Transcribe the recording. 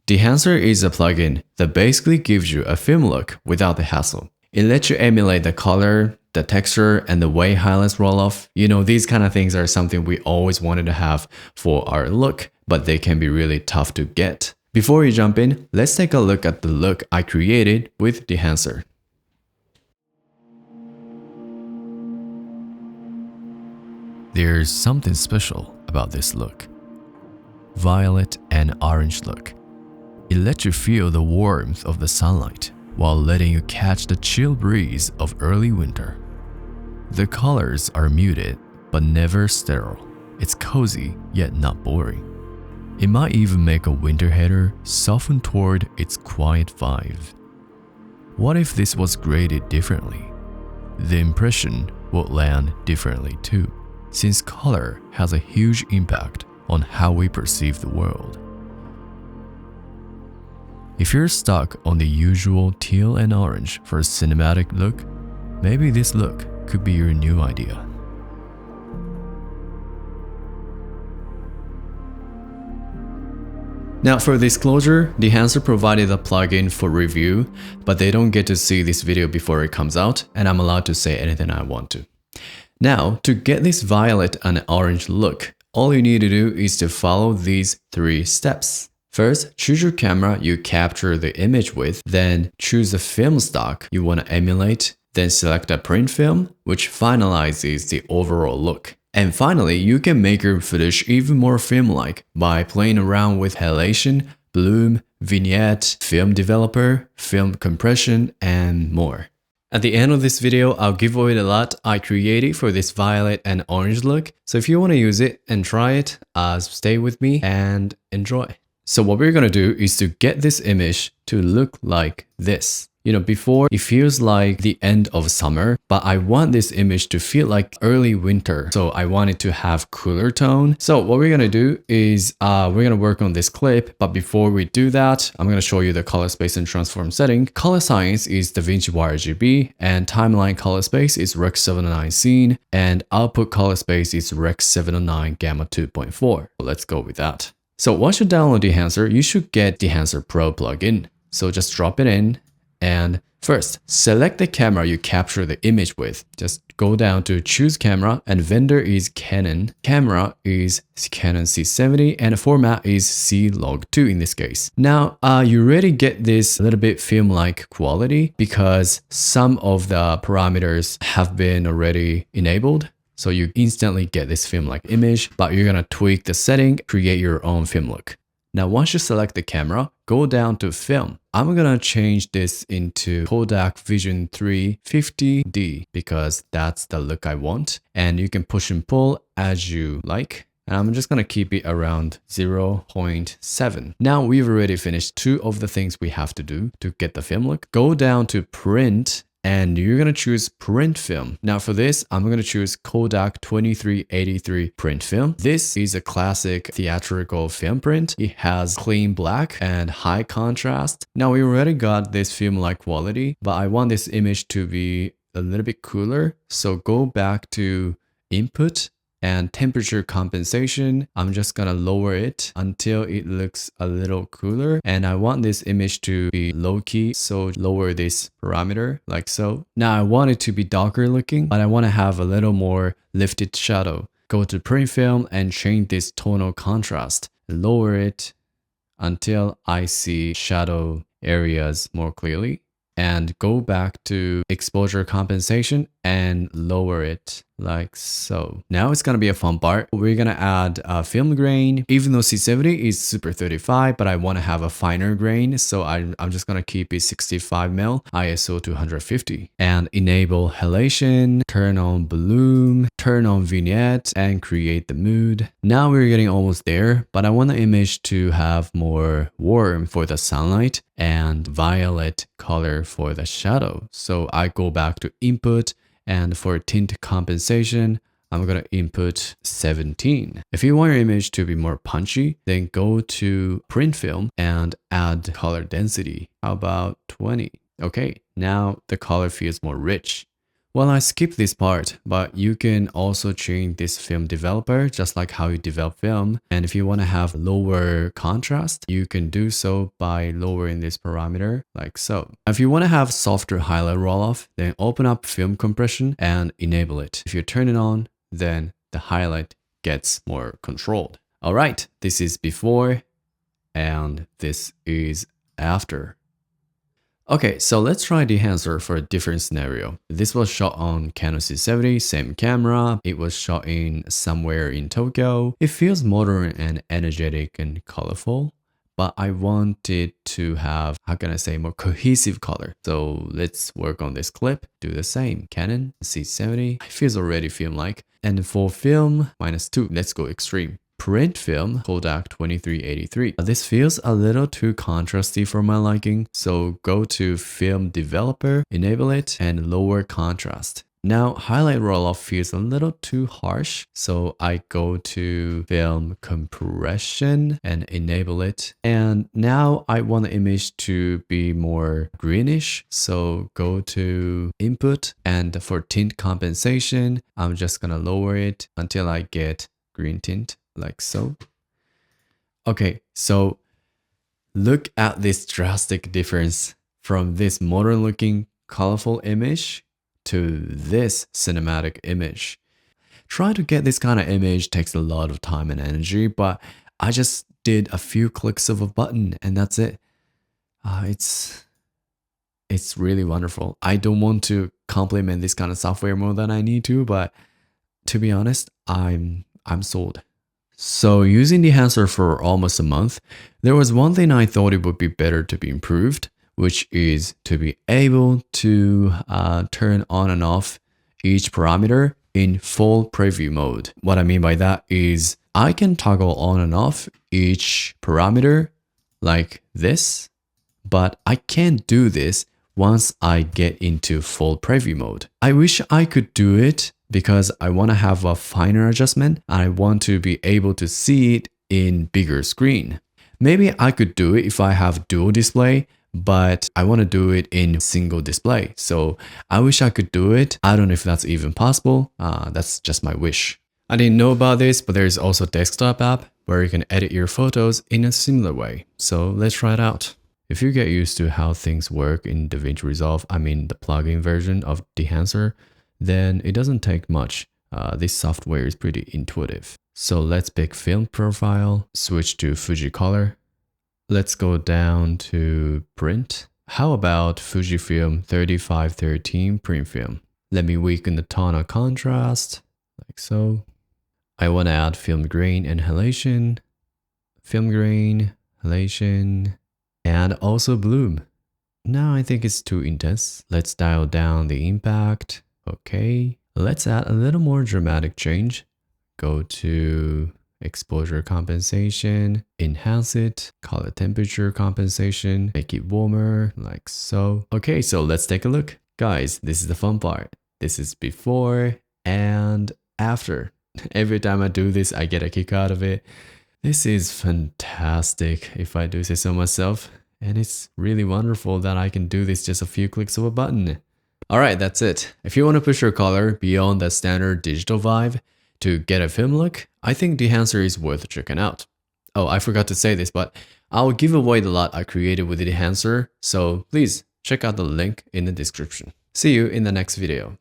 Dehancer is a plugin that basically gives you a film look without the hassle. It lets you emulate the color, the texture, and the way highlights roll off. You know, these kind of things are something we always wanted to have for our look, but they can be really tough to get. Before we jump in, let's take a look at the look I created with Dehancer. There's something special about this look. Violet and orange look. It lets you feel the warmth of the sunlight while letting you catch the chill breeze of early winter. The colors are muted but never sterile. It's cozy yet not boring. It might even make a winter header soften toward its quiet vibe. What if this was graded differently? The impression would land differently too, since color has a huge impact on how we perceive the world. If you're stuck on the usual teal and orange for a cinematic look, maybe this look could be your new idea. Now for disclosure, Dehancer provided a plugin for review, but they don't get to see this video before it comes out, and I'm allowed to say anything I want to. Now, to get this violet and orange look, all you need to do is to follow these 3 steps. First, choose your camera you capture the image with, then choose the film stock you want to emulate, then select a print film, which finalizes the overall look. And finally, you can make your footage even more film-like by playing around with halation, bloom, vignette, film developer, film compression, and more. At the end of this video, I'll give away the LUT I created for this violet and orange look. So if you want to use it and try it, stay with me and enjoy. So what we're going to do is to get this image to look like this. You know, before it feels like the end of summer, but I want this image to feel like early winter. So I want it to have cooler tone. So what we're going to do is we're going to work on this clip. But before we do that, I'm going to show you the color space and transform setting. Color science is DaVinci YRGB and timeline color space is Rec 709 scene and output color space is Rec 709 gamma 2.4. Let's go with that. So once you download Dehancer, you should get Dehancer Pro plugin. So just drop it in. And first, select the camera you capture the image with. Just go down to choose camera and vendor is Canon. Camera is Canon C70 and format is C-Log2 in this case. Now, you already get this a little bit film-like quality because some of the parameters have been already enabled. So you instantly get this film-like image, but you're gonna tweak the setting, create your own film look. Now, once you select the camera, go down to film. I'm gonna change this into Kodak Vision 3 50D because that's the look I want. And you can push and pull as you like. And I'm just gonna keep it around 0.7. Now we've already finished 2 of the things we have to do to get the film look. Go down to print and you're going to choose print film. Now for this, I'm going to choose Kodak 2383 print film. This is a classic theatrical film print. It has clean black and high contrast. Now we already got this film-like quality, but I want this image to be a little bit cooler. So go back to input and temperature compensation. I'm just gonna lower it until it looks a little cooler. And I want this image to be low key. So lower this parameter like so. Now I want it to be darker looking, but I want to have a little more lifted shadow. Go to print film and change this tonal contrast. Lower it until I see shadow areas more clearly. And go back to exposure compensation and lower it like so. Now it's gonna be a fun part. We're gonna add a film grain. Even though C70 is Super 35, but I wanna have a finer grain. So I'm just gonna keep it 65mm, ISO 250. And enable halation, turn on bloom, turn on vignette, and create the mood. Now we're getting almost there, but I want the image to have more warm for the sunlight and violet color for the shadow. So I go back to input, and for tint compensation, I'm going to input 17. If you want your image to be more punchy, then go to print film and add color density. How about 20? Okay, now the color feels more rich. Well, I skipped this part, but you can also change this film developer just like how you develop film. And if you want to have lower contrast, you can do so by lowering this parameter like so. If you want to have softer highlight roll-off, then open up film compression and enable it. If you turn it on, then the highlight gets more controlled. All right, this is before and this is after. Okay, so let's try Dehancer for a different scenario. This was shot on Canon C70, same camera. It was shot in somewhere in Tokyo. It feels modern and energetic and colorful, but I want it to have, how can I say, more cohesive color. So let's work on this clip. Do the same. Canon C70. It feels already film-like. And for film, -2. Let's go extreme. Print film, Kodak 2383. This feels a little too contrasty for my liking, so go to film developer, enable it, and lower contrast. Now, highlight roll-off feels a little too harsh, so I go to film compression and enable it. And now I want the image to be more greenish, so go to input, and for tint compensation, I'm just gonna lower it until I get green tint. Like so. Okay, so look at this drastic difference from this modern looking colorful image to this cinematic image. Trying to get this kind of image takes a lot of time and energy, but I just did a few clicks of a button and that's it. It's really wonderful. I don't want to compliment this kind of software more than I need to, but to be honest, I'm sold. So using Dehancer for almost a month, there was one thing I thought it would be better to be improved, which is to be able to turn on and off each parameter in full preview mode. What I mean by that is I can toggle on and off each parameter like this, but I can't do this once I get into full preview mode. I wish I could do it because I want to have a finer adjustment. I want to be able to see it in bigger screen. Maybe I could do it if I have dual display, but I want to do it in single display. So I wish I could do it. I don't know if that's even possible. That's just my wish. I didn't know about this, but there's also a desktop app where you can edit your photos in a similar way. So let's try it out. If you get used to how things work in DaVinci Resolve, I mean the plugin version of Dehancer, then it doesn't take much. This software is pretty intuitive. So let's pick film profile, switch to Fuji color. Let's go down to print. How about Fujifilm 3513 print film? Let me weaken the tone of contrast, like so. I want to add film grain and halation, film grain, halation, and also bloom. Now I think it's too intense. Let's dial down the impact. Okay, let's add a little more dramatic change. Go to exposure compensation, enhance it, color temperature compensation, make it warmer, like so. Okay, so let's take a look. Guys, this is the fun part. This is before and after. Every time I do this, I get a kick out of it. This is fantastic, if I do say so myself. And it's really wonderful that I can do this just a few clicks of a button. Alright, that's it. If you want to push your color beyond the standard digital vibe to get a film look, I think Dehancer is worth checking out. Oh, I forgot to say this, but I'll give away the LUT I created with Dehancer, so please check out the link in the description. See you in the next video.